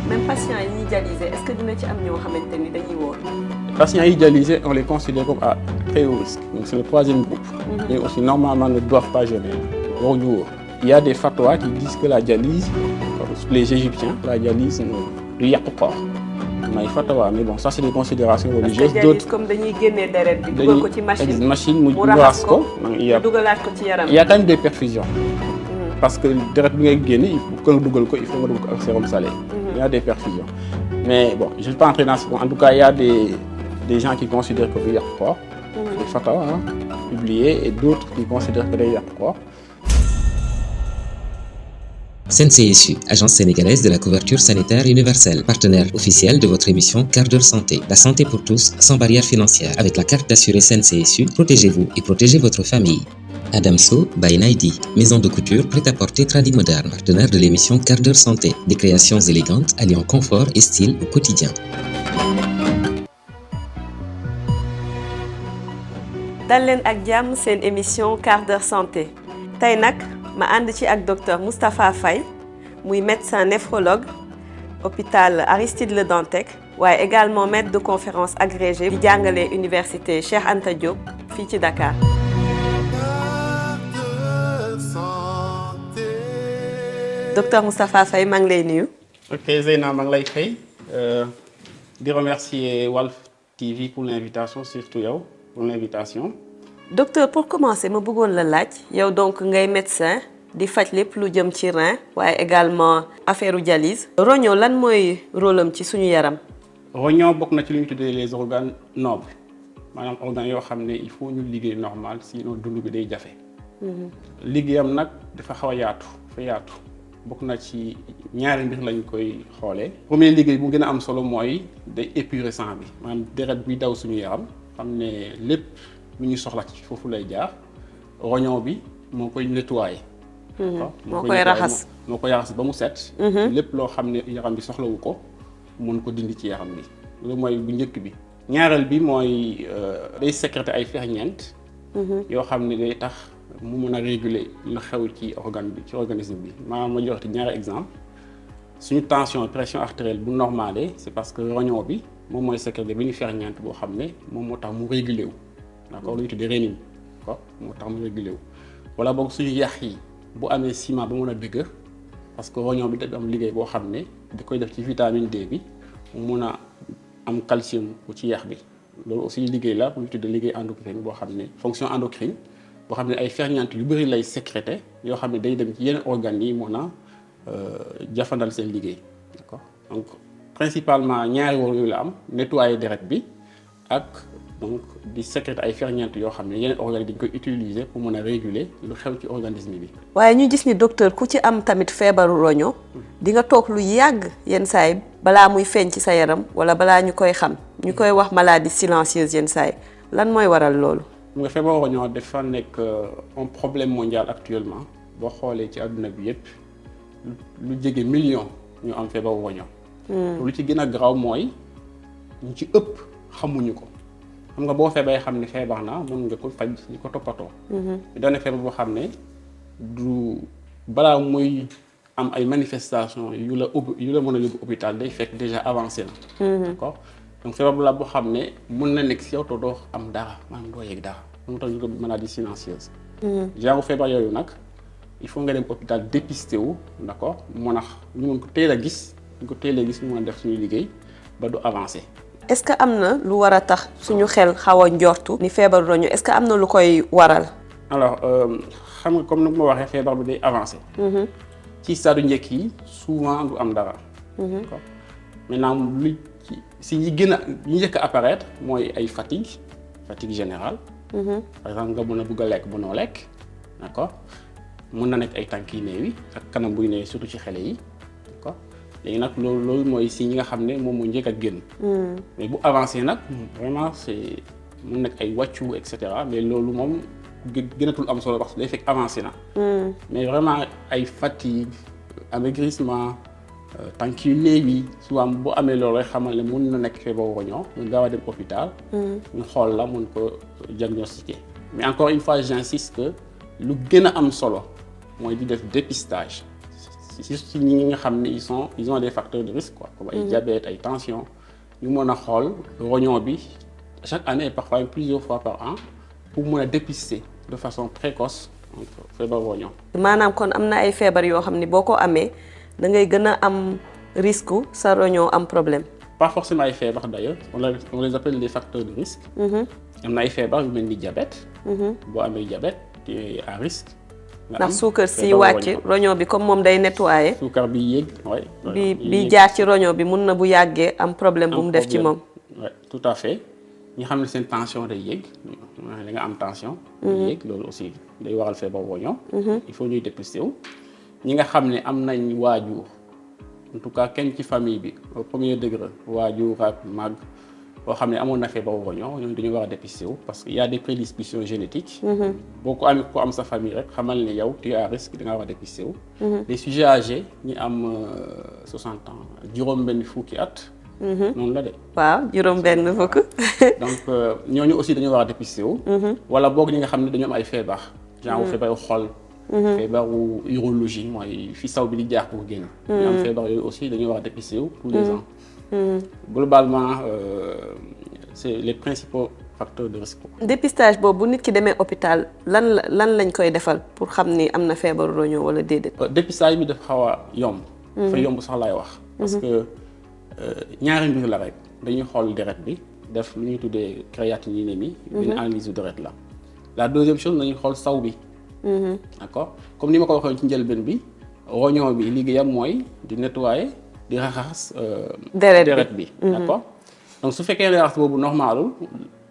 même patients yi ñuy dialysé est-ce que dina ci am ñoo xamante ni dañuy woor. Patients yi dialysés, on les considère comme à très haut risque. Donc c'est le troisième groupe. Et aussi normalement ne doivent pas jeûner. Il y a des fatwas qui disent que la dialyse, les Égyptiens, la dialyse du yàq corps. Mais fatwa, mais bon, ça c'est des considérations religieuses. Parce que dialyse comme dañuy génnee deret bi dugal ko ci machine mu raxas ko. dugalaat ko ci yaram. Il y a quand même des perfusions. Parce que deret bi ngay génne, il faut que nga dugal ko, il faut nga dugal ko ak sérum salé. Il y a des perfusions. Mais bon, je ne vais pas entrer dans ce point. En tout cas, il y a des gens qui considèrent que du yàq corps. Des fatwas publiés et d'autres qui considèrent que du yàq corps. CNCSU, Agence sénégalaise de la couverture sanitaire universelle, partenaire officiel de votre émission Cœur de Santé. La santé pour tous, sans barrière financière. Avec la carte d'assuré CNCSU, protégez-vous et protégez votre famille. Adamso by Naidi, maison de couture prêt-à-porter tradi moderne, partenaire de l'émission Cœur de Santé. Des créations élégantes alliant confort et style au quotidien. dal leen ak jàmm seen émission Quart d'heure santé tey nag ma ànd ci ak docteur Moustapha Faye muy médecin néphrologue hôpital Aristide Le Dantec waaye également maître de conférence agrégé di jàngale université Cheikh Anta Diop fii ci Dakar. Docteur Moustapha Faye maa ngi lay nuyu. Ok Zeyna maa ngi lay fay di remercier Walf TV pour l'invitation, surtout yow pour l'invitation. Docteur, pour commencer ma bëggoon la laaj yow donc ngay médecin di faj lépp lu jëm ci rein waaye également affaire u dialyse. roño lan mooy rôle am ci suñu yaram. roño bokk na ci lu ñu tuddee les organes nobles maanaam organes yoo xam ne il faut ñu liggéey normal sinon dund bi day jafe. liggéeyam nag dafa xaw a yaatu bokk na ci ñaari mbir lañ koy xoolee. premier liggéey bu gën a am solo mooy day épurer sang bi maanaam deret bi daw suñu yaram xam ne lépp lu ñu soxla ci foofu lay jaar roño bi moo koy nettoyer. moo koy raxas ba mu set. lépp loo xam ne yaram bi soxlawu ko mun ko dindi ci yaram bi loolu mooy bu njëkk bi. ñaareel bi mooy day sécréter ay ferñeent. yoo xam ne day tax mu mun a réguler lu xew ci organe bi ci organisme bi maanaam ma jox ci ñaari exemple suñu tension pression artérielle bu normalé c'est parce que roño bi moom mooy sécréter benn ferñeent boo xam ne moom moo tax mu réguler wu. d'accord lu ñu tuddee rénine d'accord moo tax mu réguler wu wala boog suñu yax yi bu amee ciment ba mën a dëgër parce que roño bi da am liggéey boo xam ne da koy def ci vitamine D bi mu mun a am calcium ci yax bi loolu aussi liggéey la bu ñu tuddee liggéey endocrine boo xam ne fonction endocrine boo xam ne ay ferñeent yu bëri lay sécréter yoo xam ne day dem ci yenn organes yi mun a jafandal seen liggéey d'accord donc principalement ñaari wóor yu la am nettoyer deret bi ak donc di sécréter ay ferñeent yoo xam ne yeneen organes dañ koy utiliser pour mën a réguler lu xew ci organisme bi. waaye ñu gis ni docteur ku ci am tamit feebaru roño di nga toog lu yàgg yenn saay balaa muy feeñ ci sa yaram wala balaa ñu koy xam ñu koy wax maladie silencieuse yenn saay lan mooy waral loolu. nga feebaru roño dafa nekk un problème mondial actuellement boo xoolee ci àdduna bi yépp lu jege million ñu am feebaru roño. lu ci gën a garaaw mooy ñu ci ëpp xamuñu ko. xam nga boo feebaree xam ne feebar na mën nga ko faj di ko toppatoo. doone feebar boo xam ne du balaa muy am ay manifestations yu la mën a yóbbu hôpital day fekk déjà avancé na. d'accord donc feebar bu la boo xam ne mën na nekk si yow te doo am dara maanaam doo yëg dara moo tax ñu ko maladie silencieuse. genre feebar yooyu nag il faut nga dem hôpital dépisté wu d'accord moo tax ñu mën ko teel a gis ñu mën a def suñu liggéey ba du avancé. est-ce que am na lu war a tax suñu xel xaw a njortu ni feebar roño est-ce que am na lu koy waral. alors xam nga comme ni ma waxee feebar bi day avancé. ci stade njëkk yi souvent du am dara. d'accord maintenant lu si yi gën a yi njëkk a apparaître mooy ay fatigue générale. par exemple nga mën a bëgg a lekk mënoo lekk d'accord mën na nekk ay tànk yu néew yi ak kanam buy néew surtout ci xale yi d'accord. léegi nag loolu mooy si ñi nga xam ne moom moo njëkk a génn. mais bu avancé nag vraiment c'est mun nekk ay wàccu et cetera mais loolu moom gënatul am solo parce que day fekk avancé na. mais vraiment ay fatigue amaigrissement tànk yu néew yi souvent boo amee loolu rek xamal ne mun na nekk feebaru roño ñu gaaw a dem hôpital. ñu xool la mun ko diagnostiquer. mais encore une fois j'insiste que lu gën a am solo mooy di def dépistage. si ñi nga xam ne ils ont des facteurs de risque quoi, comme ay diabète ay tension ñu mën a xool rognon bi chaque année et parfois plusieurs fois par an pour mën a dépister de façon précoce feebar rognon. maanaam kon am na ay feebar yoo xam ne boo ko amee da ngay gën a am risque sa rognon am problème. pas forcément ay feebar d'ailleurs on les appelle les facteurs de risque. am na ay feebar yu mel ni diabète. boo amee diabète tu es à risque. ndax suukar si wàcc rognon bi comme moom day nettoyer. suukar bi yéeg waay. bi jaar ci rognon bi mun na bu yàggee am problème bu mu def ci moom. oui tout à fait ñi xam ne seen tension day yéeg da nga am tension. day yéeg loolu aussi day waral feebar rognon. il faut ñuy dépister wu. ñi nga xam ne am nañ waajur en tout cas kenn ci famille bi au premier degré waajur ak mag boo xam ne amoon na feebar rognon ñoom dañu war a dépister wu parce que y a des prédispositions génétiques. boo ko amee ko am sa famille rek xamal ne yow tu es à risque da nga war a dépister wu. les sujets âgés ñi am 60 ans juróom-benn fukki at. noonu la de. waaw juróom-benn fukk. donc ñooñu aussi dañu war a dépister wu. wala boog ñi nga xam ne dañu am ay feebar. genre feebaru xol. feebaru urologie mooy fi saw bi di jaar pour génn. ñu am feebar yooyu aussi dañu war a dépister wu tous les ans. Globalement c'est les principaux facteurs de risque. dépistage boobu bu nit ki demee hôpital lan lañ koy defal pour xam ni am na feebaru rognon wala déedéet. dépistage bi dafa xaw a yomb. dafa yomb sax laay wax. parce que ñaari mbir la rek dañuy xool deret bi def lu ñuy tuddee créatinémie. une analyse de deret la. la deuxième chose dañuy xool saw bi. d'accord comme ni ma ko waxee ci njëlbeen bi rognon bi liggéeyam mooy di nettoyer di raxas. deret bi d'accord donc su fekkee ne raxas boobu normalul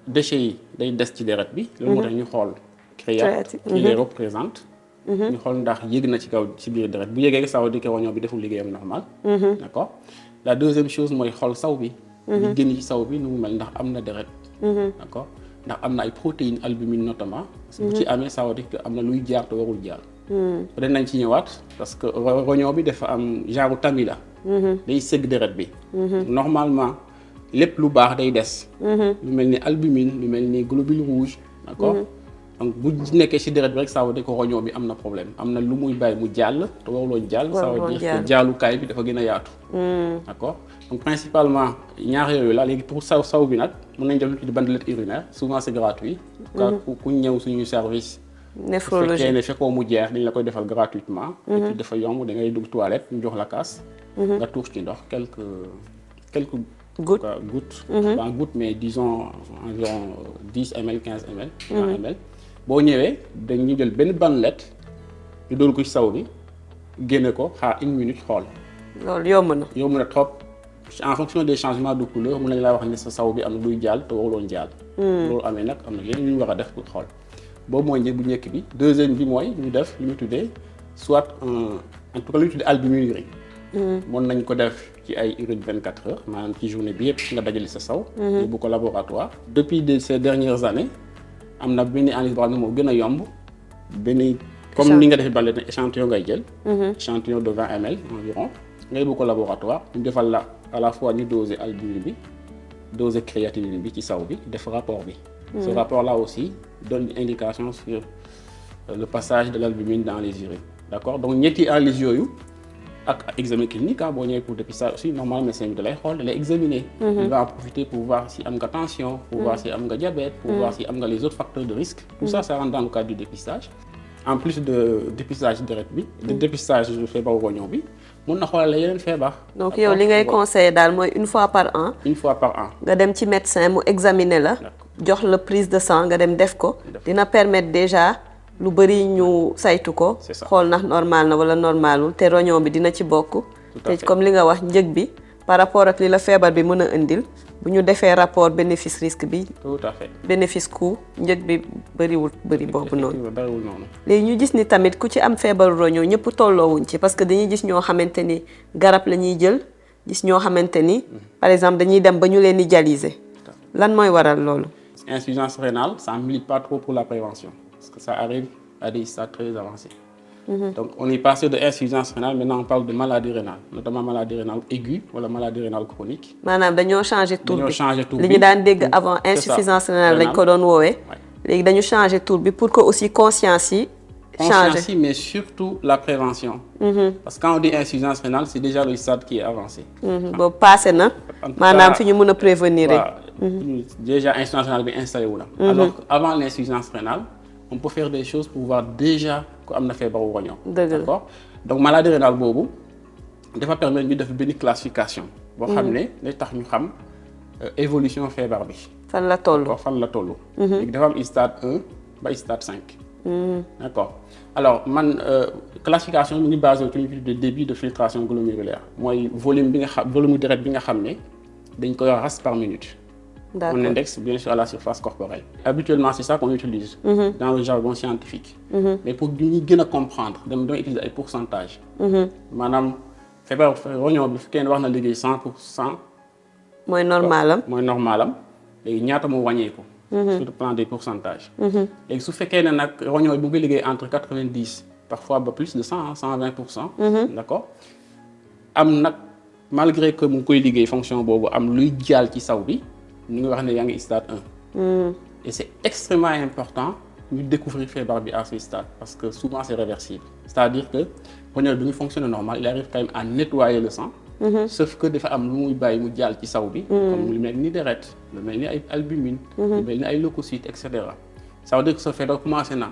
déchets yi day des ci deret bi. loolu moo tax ñu xool. créatine qui les représente. ñu xool ndax yéeg na ci kaw ci biir deret bu yéegee ça veut dire que rognon bi deful liggéeyam normal. d'accord la deuxième chose mooy xool saw bi. li génn ci saw bi nu mu mel ndax am na deret. d'accord ndax am na ay protéines albumines notamment. bu ci amee ça veut dire que am na luy jaar te warul jaar. peut-être nañ ci ñëwaat parce que rognon bi dafa am genre tamis la. day sëgg deret bi. normalement lépp lu baax day des. lu mel ni albumine lu mel ni globule rouge. d'accord donc bu nekkee ci deret bi rek ça veut dire que rognon bi am na problème am na lu muy bàyyi mu jàll te waruloon jàll. ça veut dire que jàllukaay bi dafa gën a yaatu. d'accord donc principalement ñaar yooyu la léegi pour saw bi nag mën nañ def lu ci bandelette urinaire souvent c'est gratuit. ku ñëw suñu service. néphrologie su fekkee ne fekkoo mu jeex dañ la koy defal gratuitement. et puis dafa yomb da ngay dugg toilette ñu jox la kaas. nga tuur ci ndox quelques gouttes. Pas gouttes mais disons environ 10 ml 15 ml. 20 ml boo ñëwee dañuy jël benn bandelette ñu doon ko ci saw bi génne ko xaar 1 minute xool. loolu yomb na. yomb na trop en fonction des changements de couleur mën nañ laa wax ne sa saw bi am na luy jàll te waruloon jàll. loolu amee nag am na yeneen yu ñu war a def pour xool. boobu mooy bu njëkk bi deuxième bi mooy ñu def li ñu tuddee soit en tout cas li ñu tuddee albuminurie. mën nañ ko def ci ay urine 24 heures maanaam ci journée bi yëpp nga dajale sa saw. yóbbu ko laboratoire. depuis ces dernières années am na benn analyse boo xam ne moo gën a yomb benn comme ni nga defee bale ne échantillon ngay jël. échantillon de 20 ml environ nga yóbbu ko laboratoire ñu defal la à la fois ñu doser albumine bi doser créatinine bi ci saw bi def rapport bi. Ce rapport-là aussi donne une indication sur le passage de l'albumine dans les urines. D'accord donc ñetti analyses yooyu ak examen clinique boo ñëwee pour dépistage aussi normalement médecin bi da lay xool da lay examiner. Il va en profiter pour voir si am nga tension, pour voir si am nga diabète, pour voir si am nga les autres facteurs de risque. Tout ça rentre dans le cadre du dépistage. En plus de dépistage deret bi, de dépistage feebaru rognon bi, mën na xoolal yeneen feebar. donc yow li ngay conseiller daal mooy une fois par an. une fois par an. nga dem ci médecin mu examiner la. jox la prise de sang nga dem def ko. dina permettre déjà lu bari ñu saytu ko. xool ndax normal na wala normalul te rognon bi dina ci bokk. te comme li nga wax njëg bi par rapport ak li la feebar bi mën a indil bu ñu defee rapport bénéfice risque bi. tout à fait bénéfice coût njëg bi bëri boobu noonu. bariwul noonu. léegi ñu gis ni tamit ku ci am feebaru rognon ñëpp tolloowuñ ci parce que dañuy gis ñoo xamante ni garab la ñuy jël gis ñoo xamante ni par exemple dañuy dem ba ñu leen di dialyser lan mooy waral loolu. Insuffisance rénale ça ne milite pas trop pour la prévention parce que ça arrive à des stades très avancés. Donc on est passé de insuffisance rénale maintenant on parle de maladie rénale notamment maladie rénale aiguë wala maladie rénale chronique. maanaam dañoo changé tur bi li bi ñu daan dégg avant insuffisance rénale lañ ko doon woowee. léegi dañu changé tur bi pour que aussi conscience yi conscience, mais surtout la prévention. Parce que quand on dit insuffisance rénale, c'est déjà le stade qui est avancé. boobu passé na maanaam fi ñu mën a prévenir rek. Déjà insuffisance rénale bi installé wu na. Alors qu'avant l'insuffisance rénale, on peut faire des choses pour voir déjà que am na feebaru roño. D'accord. Donc maladie rénale boobu dafa permettre ñu def benn classification. boo xam ne day tax ñu xam évolution feebar bi. fan la toll. fan la toll. léegi dafa am stade 1 ba stade 5. D'accord. Alors man classification mi ngi basé wu ci lu ñuy tuddee débit de filtration glomérulaire mooy volume bi nga xam volume deret bi nga xam ne dañ koy ras par minute. On indexe bien sûr à la surface corporelle. Habituellement c'est ça qu'on utilise dans le jargon scientifique. Mais pour ñu gën a comprendre damay utiliser ay pourcentage. Maanaam feebar roño bi fekkee ne wax na liggéey 100%. mooy normalam. mooy normalam léegi ñaata moo wàññeeku. Sur le plan des pourcentages. léegi su fekkee ne nag roño bi mu ngi liggéey entre 90 parfois ba plus de 100 120%. D'accord. am nag malgré que mu ngi koy liggéey fonction boobu am luy jàll ci saw bi ñu ngi wax ne yaa ngi stade 1. Et c'est extrêmement important ñu découvrir feebar bi à ce stade parce que souvent c'est réversible. C'est-à-dire que roño bi ñu fonctionne normal il arrive quand même à nettoyer le sang. Sauf que dafa am lu muy bàyyi mu jàll ci saw bi. comme lu mel ni deret lu mel ni ay albumine. lu mel ni ay leucocytes et cetera. Ça veut dire que ce feebar commencé na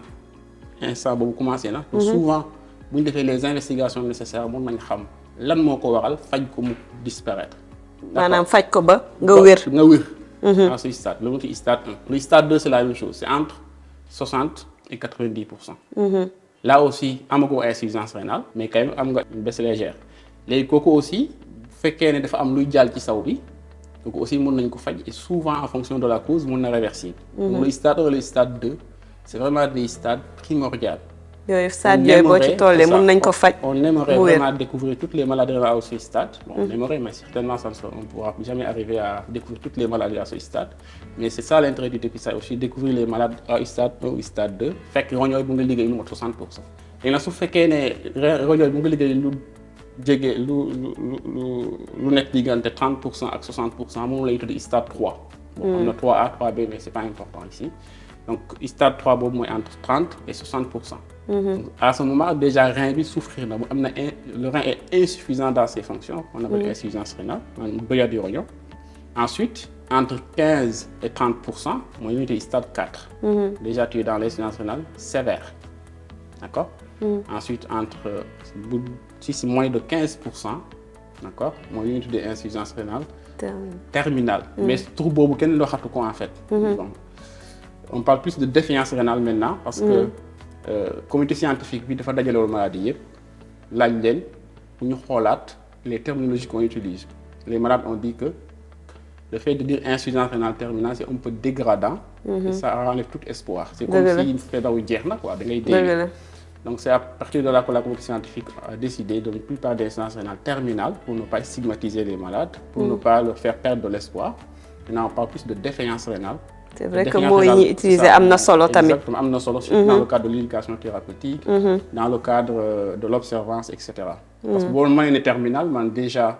instant boobu commencé na. Souvent bu ñu defee les investigations nécessaires mën nañ xam lan moo ko waral faj ko mu disparaître. maanaam faj ko ba nga wér. nga wér. à ce stade loolu ci stade 1. Le stade 2 c'est la même chose c'est entre 60 et 90%. Là aussi amagoo insuffisance rénale mais quand même am nga une baisse légère. léegi kooku aussi bu fekkee ne dafa am luy jàll ci saw bi kooku aussi mën nañ ko faj et souvent en fonction de la cause mën na réversible. Le stade 1 et le stade 2 c'est vraiment des stades primordiaux. yooyu stade yooyu boo ci tollee mën nañ ko faj. On aimerait vraiment découvrir toutes les maladies rénales à ce stade. Bon, on aimerait mais certainement on ne pourra jamais arriver à découvrir toutes les maladies à ce stade. Mais c'est ça l'intérêt du dépistage aussi découvrir les maladies à stade 1 ou stade 2 fekk roño bu nga liggéey lu mot 60%. léegi nag su fekkee ne roño bu nga liggéey lu jege lu nekk diggante 30% ak 60% moom lay tudd stade 3. Bon, am na 3A 3B mais c'est pas important ici. Donc stade 3 boobu mooy entre 30 et 60%. Donc, à ce moment déjà rein bi souffrir na mu am na le rein est insuffisant dans ses fonctions on appelle insuffisance rénale maanaam bëya di roño. Ensuite entre 15 et 30% mooy unité stade 4. Déjà tu es dans l'insuffisance rénale sévère. D'accord. Ensuite entre si moins de 15%, d'accord mooy unité de insuffisance rénale terminale. Mais trouble boobu kenn loo xatu ko en fait. Bon. On parle plus de défiance rénale maintenant parce que comité scientifique bi dafa dajalewoon maladie yëpp laaj leen bu ñu xoolaat les terminologies qu'on utilise. Les malades ont dit que le fait de dire insuffisance rénale terminale c'est un peu dégradant. Et ça enlève tout espoir. C'est comme si feebaru jeex na quoi da ngay dee. Donc c'est à partir de là que la communauté scientifique a décidé de ne plus parler d'insuffisance rénale terminale pour ne pas stigmatiser les malades, pour ne pas leur faire perdre de l'espoir. Maintenant on parle plus de défaillance rénale. C'est vrai que mooy ñi utiliser am na solo tamit. Exactement am na solo surtout dans le cadre de l'éducation thérapeutique. Dans le cadre de l'observance et cetera. Parce que boo mënee ne terminal man déjà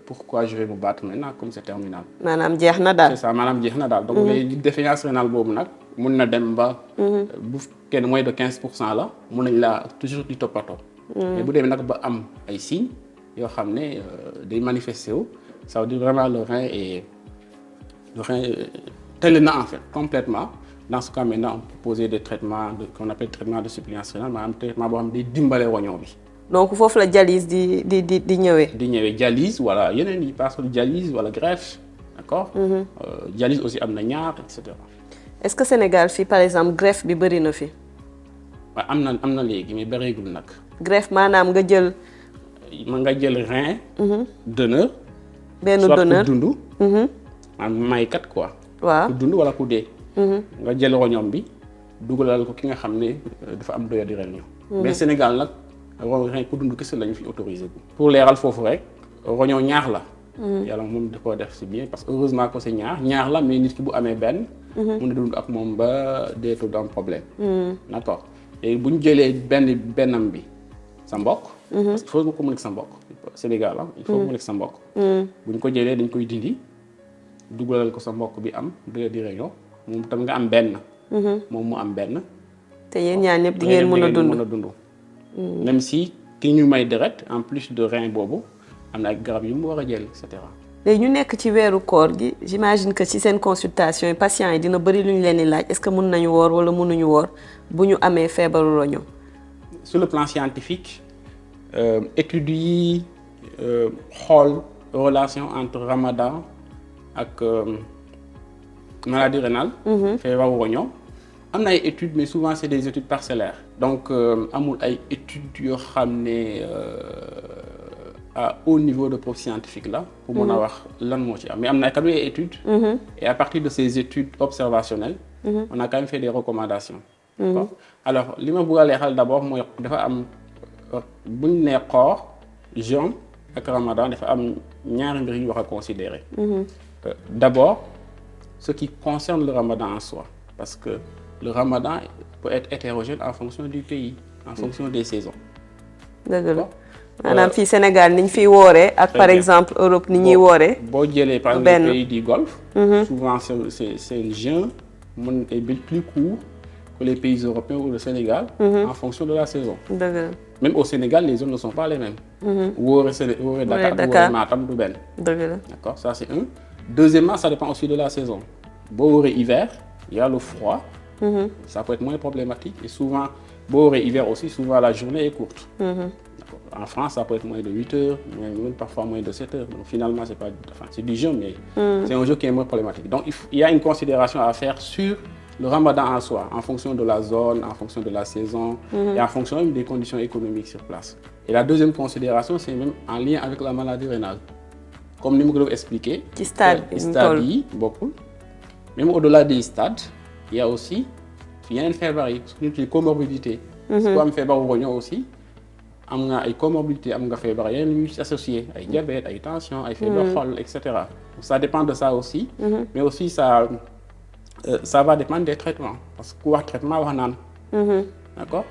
pourquoi je vais me battre maintenant comme c'est terminal. maanaam jeex na daal. C'est ça maanaam jeex na daal. Donc les défaillance rénale boobu nag mun na dem ba. bu kenn moins de 15% la mun nañ la toujours di toppatoo. mais bu demee nag ba am ay signes yoo xam ne day manifesté wu ça veut dire vraiment le rein telle na en fait complètement. Dans ce cas maintenant on peut poser des traitements qu'on appelle traitement de suppléance rénale maanaam traitement boo xam ne day dimbale roño bi. Donc foofu la dialyse di ñëwee. di ñëwee dialyse voilà yeneen yi parce que dialyse wala greffe d'accord. Dialyse aussi am na ñaar et cetera. Est-ce que Sénégal fii par exemple greffe bi bëri na fi. waaw am na léegi mais bëreegul nag. greffe maanaam nga jël. rein. donneur. benn donneur soit ku dund. maanaam maykat quoi. waaw ku dund wala ku dee. nga jël roñoom bi dugalal ko ki nga xam ne dafa am doyadi roño. mais Sénégal nag rein ku dund kese lañu fi autorisé. pour leeral foofu rek roño ñaar la. yàlla moom da koo def si bien parce que heureusement que c'est ñaar la mais nit ki bu amee benn. mun na dund ak moom ba deetul am problème. D'accord léegi bu ñu jëlee bennam bi sa mbokk. parce que il faut nga ko mu nekk sa mbokk Sénégal il faut mu nekk sa mbokk. bu ñu ko jëlee dañ koy dindi dugalal ko sa mbokk bi am doyadi roño moom tam nga am benn. moom mu am benn te yéen ñaar ñëpp di ngeen mën a dund. Même si ki ñu may deret en plus de rein boobu am na ay garab yu mu war a jël et cetera. léegi ñu nekk ci weeru koor gi j'imagine que ci seen consultation yi patients yi dina bëri lu ñu leen di laaj est-ce que mën nañu woor wala mënuñu woor bu ñu amee feebaru roño. Sur le plan scientifique études yi xool relation entre Ramadan ak maladie rénale. feebaru roño am na ay études mais souvent c'est des études parcellaires. donc amul ay études yoo xam ne à haut niveau de preuve scientifique là. pour mën a wax lan moo ci am mais am na quand même ay études. et à partir de ces études observationnelles. on a quand même fait des recommandations. d'accord alors li ma bëgg a leeral d'abord mooy dafa am bu ñu nee koor jeûne ak Ramadan dafa am ñaari mbir yu ñu war a considérer. D'abord ce qui concerne le Ramadan en soi parce que le Ramadan peut être hétérogène en fonction du pays en fonction des saisons. dëgg la maanaam fii Sénégal ni ñu fiy wooree ak par exemple Europe ni ñuy wooree. boo jëlee par exemple les pays du Golfe. souvent c'est un jeûne mën est plus court que les pays européens ou le Sénégal. en fonction de la saison. dëgg la. Même au Sénégal les zones ne sont pas les mêmes. woore Dakar woore Matam du benn. dëgg la. D'accord, ça c'est un. Deuxièmement, ça dépend aussi de la saison. Boo wooree hiver, il y a le froid. Ça peut être moins problématique et souvent boo wooree hiver aussi souvent la journée est courte. D'accord. En France, ça peut être moins de 8 heures, même parfois moins de 7 heures. Donc finalement, c'est du jeûne, mais c'est un jeûne qui est moins problématique. Donc il y a une considération à faire sur le Ramadan en soi, en fonction de la zone, en fonction de la saison et en fonction même des conditions économiques sur place. Et la deuxième considération, c'est même en lien avec la maladie rénale. Comme nous l'avons expliqué, ci stade yi bokkul. Même au-delà des stades, il y a aussi yeneen feebar yi, les comorbidités. Su ko am feebaru roño aussi, am nga ay comorbidités, am nga feebar yeneen yu associé, ay diabète, ay tension, ay feebar xol, etc. Donc ça dépend de ça aussi, mais aussi ça va dépendre des traitements parce que ku wax traitement wax naan. D'accord?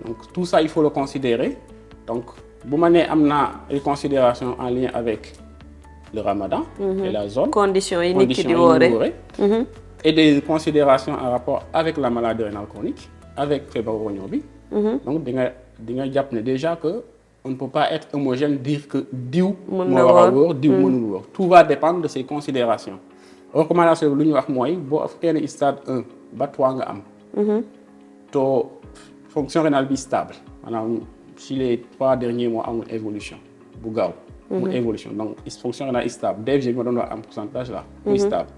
Donc tout ça il faut le considérer. Donc bu ma nee am na ay considérations en lien avec le Ramadan et la zone. conditions yi nit ki di wooree. Et des considérations en rapport avec la maladie rénale chronique, avec feebaru roño bi. Donc di nga jàpp ne déjà que on ne peut pas être homogène dire que diw moo war a wóor diw mënul wóor. Tout va dépendre de ces considérations. Recommandation bi lu ñu wax mooy boo fekkee ne stade 1 ba 3 nga am. to fonction rénale bi stable maanaam si les 3 derniers mois amul évolution bu gaaw. amul évolution donc fonction rénale stable DFG bi ma doon wax am pourcentage là. muy stable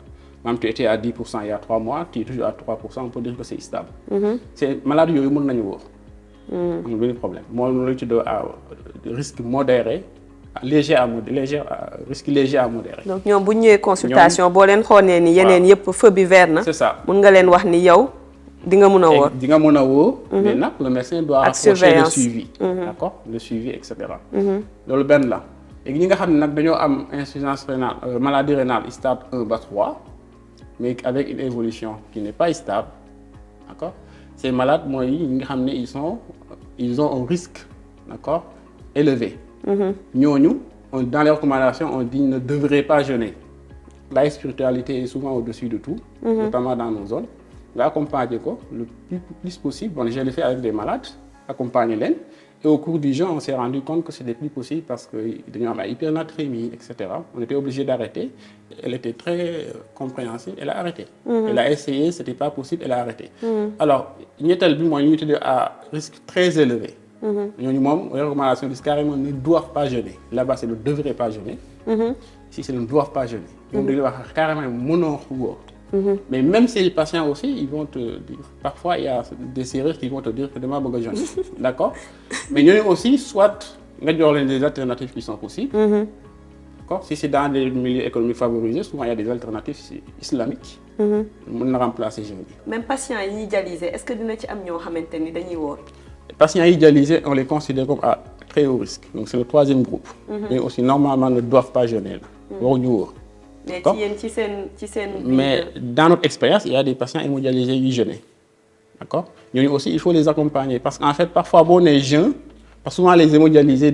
maanaam tu étais à 10% il y a 3 mois tu es toujours à 3% on peut dire que c'est stable. c'est malade yooyu mën nañu wóor. amul benn problème moom la ñu tuddee risque modéré. léger à modéré. donc ñoom bu ñu ñëwee consultation boo leen xoolee ni yeneen yëpp feu bi vert na. c'est ça mun nga leen wax ni yow di nga mën a wóor. di nga mën a wóor. mais nag le médecin doit rapprocher le suivi. d'accord le suivi et cetera. loolu benn la léegi ñi nga xam ne nag dañoo am insuffisance rénale maladie rénale stade 1 ba 3 mais avec une évolution qui n'est pas stable d'accord ces malades mooy ñi nga xam ne ils ont un risque d'accord élevé. ñooñu dans les recommandations on dit ne devrait pas jeûner. La spiritualité est souvent au-dessus de tout, notamment dans nos zones. Nga accompagner ko le plus possible. Bon, je l'ai fait avec des malades, accompagner leen. Et au cours du jeûne, on s'est rendu compte que c'était plus possible parce que dañoo am ay hypernatrémie, etc. On était obligé d'arrêter. Elle était très compréhensive, elle a arrêté. Elle a essayé, c'était pas possible, elle a arrêté. Alors ñetteel bi mooy ñu tuddee à risque très élevé. ñooñu moom recommandation bi carrément ne doivent pas jeûner. Là-bas c'est ne devraient pas jeûner. Si c'est ne doivent pas jeûner. ñoom dañuy wax carrément mënoo wóor. Mais même ces patients aussi ils vont te dire parfois il y a des serrures qui vont te dire que dama bëgg a jeûner. D'accord? Mais ñooñu aussi soit nga jox leen des alternatives qui sont possibles. D'accord? Si c'est dans des milieux économiques favorisés souvent il y a des alternatives islamiques. mën na remplacer jeûne bi. Même patients yi ñuy dialysé est-ce que dina ci am ñoo xamante ni dañuy wóor. Les patients dialysés, on les considère comme à très haut risque. Donc c'est le troisième groupe. Et aussi normalement ne doivent pas jeûner. Mais mais dans notre expérience, il y a des patients hémodialysés qui jeûnent. D'accord? Nous aussi, il faut les accompagner parce qu'en fait, parfois bon les jeûnes, parce que souvent les hémodialysés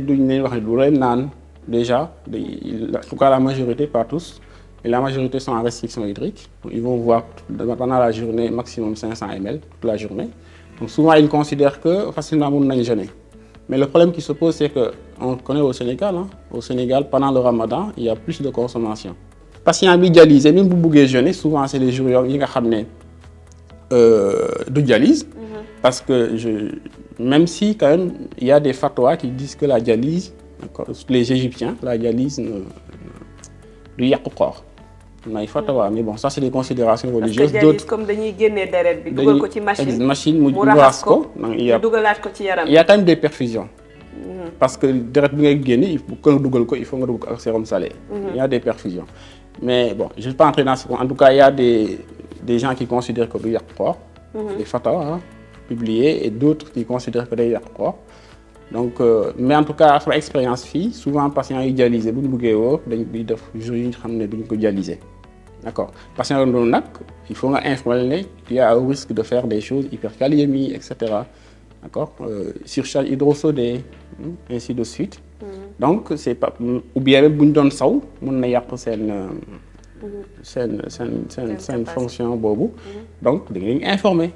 déjà, en tout cas la majorité, pas tous, et la majorité sont en restriction hydrique. Donc, ils vont boire pendant la journée maximum 500 ml toute la journée. Donc souvent, ils considèrent que facilement, on peut jeûner. Mais le problème qui se pose, c'est qu'on connaît au Sénégal, au Sénégal, pendant le Ramadan, il y a plus de consommation. Patients dialysés, même si vous voulez jeûner, souvent c'est les jours où vous savez de dialyse. Parce que même si quand même, il y a des fatwas qui disent que la dialyse, les Égyptiens, la dialyse ne yàq corps. Mais bon, ça c'est des considérations religieuses. Parce que dialyse comme dañuy génné deret bi dugal ko ci machine mu raxas ko il y a quand même des perfusions. Parce que deret bi ngay génné il faut que dugal ko il faut nga dugal ko ak sérum salé. Il y a des perfusions. Mais bon, je ne vais pas entrer dans ce point. En tout cas, il y a des gens qui considèrent que du yàq corps, des fatwas publiés, et d'autres qui considèrent que du yàq corps. Donc, mais en tout cas, sur l'expérience fille, souvent les patients sont dialysés, ils sont dialysés. D'accord. Patient il faut informer qu'il y a un risque de faire des choses, hyperkaliémie, etc. D'accord. Surcharge hydrosodée, ainsi de suite. Donc, c'est pas. Ou bien même si on donne ça, on a une fonction bobo. Donc, ils sont informés.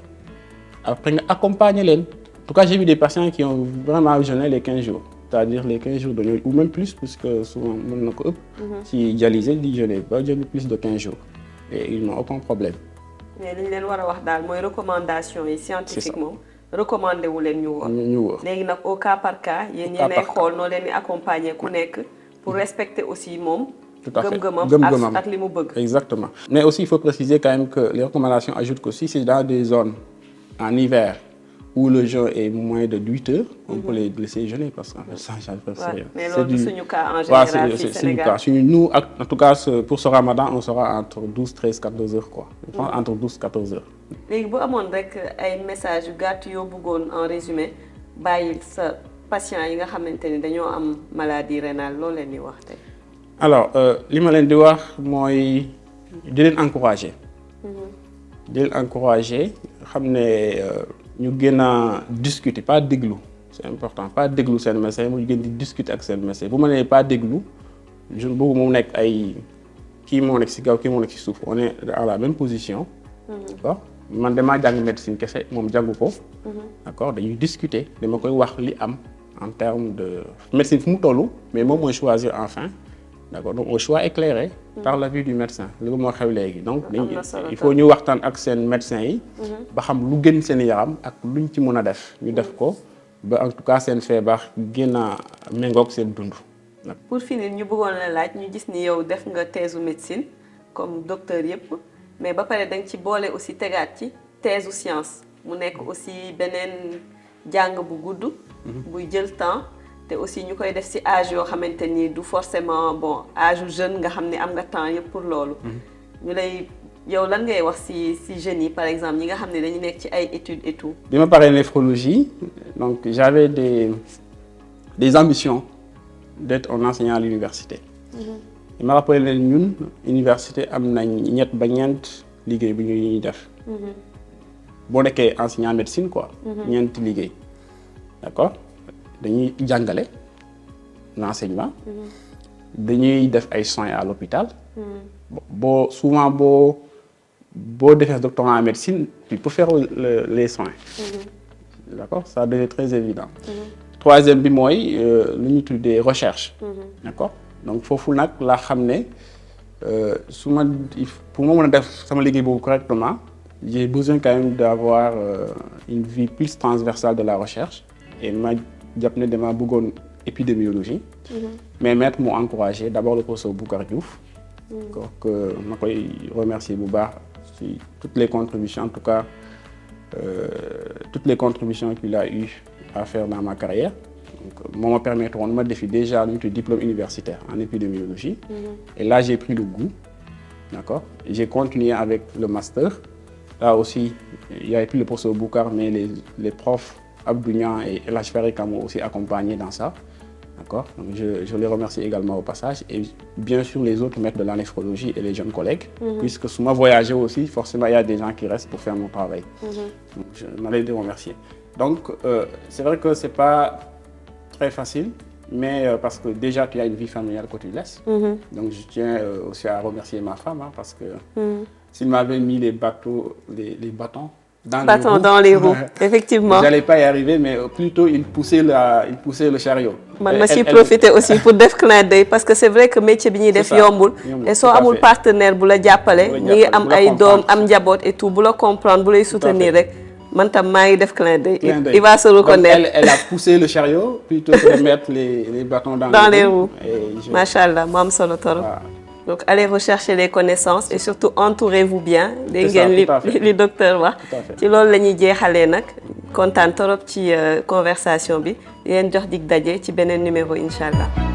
Après, accompagner les. En tout cas, j'ai vu des patients qui ont vraiment jeûné les 15 jours. C'est-à-dire les 15 jours de nuit, ou même plus, puisque souvent, si dialysé, ils jeûnent plus de 15 jours. Et ils n'ont aucun problème. Mais ce que vous avez recommandation scientifiquement, recommandez vous les nous. Au cas par cas, il y a des écoles qui accompagner pour respecter aussi mon. Tout à fait. Exactement. Mais aussi, il faut préciser quand même que les recommandations ajoutent que si c'est dans des zones en hiver, où le jeûne est moins de 8 heures, on peut les laisser jeûner parce qu'en fait, ça, c'est rien. Mais c'est du cas en général au Sénégal. Nous, en tout cas, pour ce ramadan, on sera entre 12, 13, 14 heures. Quoi. Je pense entre 12 et 14 heures. Et si vous avez un message en résumé, bàyyil sa patient yi nga xamanteni dañoo am maladie rénale loo leen di wax tey. Alors li ma leen di wax mooy di leen encourager. Di leen encourager xam ne ñu gën a discuter pas déglu c'est important pas déglu seen médecin mu gën di discuter ak seen médecin bu ma nee pas déglu je bëgg mu nekk ay kii moo nekk ci kaw kii moo nekk ci suuf on est à la même position. D'accord man damaa jàng médecine kese moom jàngu ko. D'accord dañuy discuter dama koy wax li am en termes de médecine fu mu toll mais moom mooy choisir enfin. D'accord donc un choix éclairé par l'avis du médecin loolu moo xew léegi donc il faut ñu waxtaan ak seen médecin yi ba xam lu gën seen yaram ak luñ ci mën a def ñu def ko ba en tout cas seen feebar gën a méngoog seen dund. Pour finir ñu bëggoon la laaj ñu gis ni yow def nga thèse médecine comme docteur yépp mais ba pare da nga ci boole aussi tegaat ci thèse science mu nekk aussi beneen jàng bu gudd buy jël temps te aussi ñu koy def ci âge yoo xamante ni du forcément bon âge jeune nga xam ne am nga temps yëpp pour loolu. ñu lay yow lan ngay wax ci jeunes yi par exemple ñi nga xam ne dañu nekk ci ay études et tout. bi ma paree néphrologie donc j'avais des ambitions d'être un enseignant à l'université. Il m'a rappelé leen ñun université am nañ ñett ba ñeent liggéey bu ñuy def. boo nekkee enseignant médecine quoi. ñeent liggéey d'accord. dañuy jàngale l'enseignement dañuy def ay soins à l'hôpital souvent boo defee doctorat en médecine tu peux faire les soins d'accord ça devient très évident. Troisième bi mooy lu ñu tuddee recherche d'accord donc foofu nag laa xam ne pour ma mën a def sama liggéey boobu correctement j'ai besoin quand même d'avoir une vie plus transversale de la recherche et jàpp ne dama bëggoon épidémiologie. Mais maître m'ont encouragé d'abord le professeur Boucar Diouf. Que ma koy remercier bu baax ci toutes les contributions en tout cas toutes les contributions qu'il a eu à faire dans ma carrière. Donc moo ma permettre woon ma defi déjà lu diplôme universitaire en épidémiologie. Et là j'ai pris le goût. D'accord. J'ai continué avec le master. Là aussi il y avait plus le professeur Boucar mais les profs Abdou Niang et El Hadj Ferika m'ont aussi accompagné dans ça. D'accord. Donc je les remercie également au passage et bien sûr les autres maîtres de la néphrologie et les jeunes collègues. Puisque si moi voyageais aussi, forcément il y a des gens qui restent pour faire mon travail. Donc je m'allais les remercier. Donc c'est vrai que c'est pas très facile, mais parce que déjà tu as une vie familiale que tu laisses. Donc je tiens aussi à remercier ma femme parce que s'il m'avait mis les bâtons bâton dans les roues, effectivement. J'allais pas y arriver, mais plutôt il poussait le chariot. Man ma ciy profiter aussi pour def clin d'œil parce que c'est vrai que métier bi ñuy def yombul. Et soo amul partenaire bu la jàppale, ñi ngi am ay doom am njaboot et tout bu la comprendre bu lay soutenir rek. Man tam maa ngi def clin d'œil. Il va se reconnaître. Elle a poussé le chariot plutôt que de mettre les bâtons dans les roues. Machallah, mu am solo torop. Donc allez rechercher les connaissances et surtout entourez-vous bien. Dégg ngeen li docteur wax. Ci loolu la ñuy jeexalee nag kontaan torop ci conversation bi. Di leen jox dig daje ci beneen numéro incha allah.